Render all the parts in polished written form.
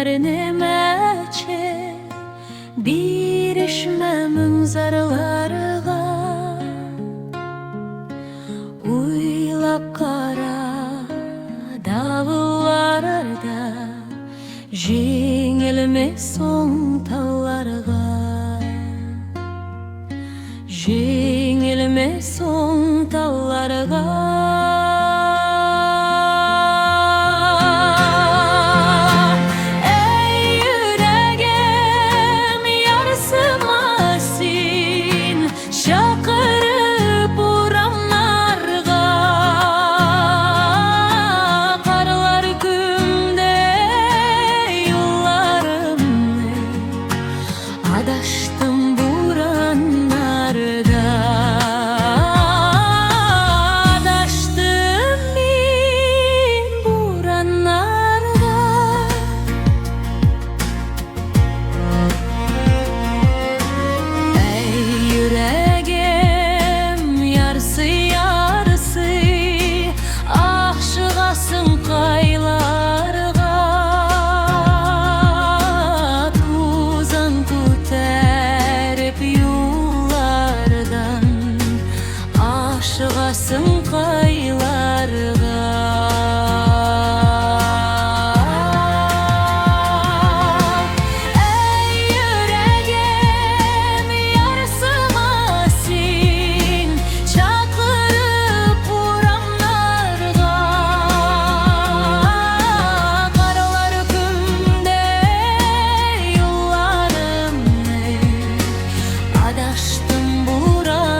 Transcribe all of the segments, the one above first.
günler nemeçe birişmem zarlarga uylap kara davullarda jеңілмес соң талларға жеңілмес соң талларға Adaştım buranlarda, adaştım min buranlarda. Ey yüreğim yarısı yarısı, aşıgasın kaylarga. Aşıgasın kaylarga. Ey yüreğim yarsımasın, çakırıp buramlarga. Karalar hükümde yollarım, adaştım buranlarda.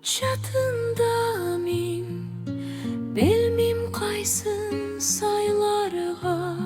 Çatında min bilmem kaysın saylarga.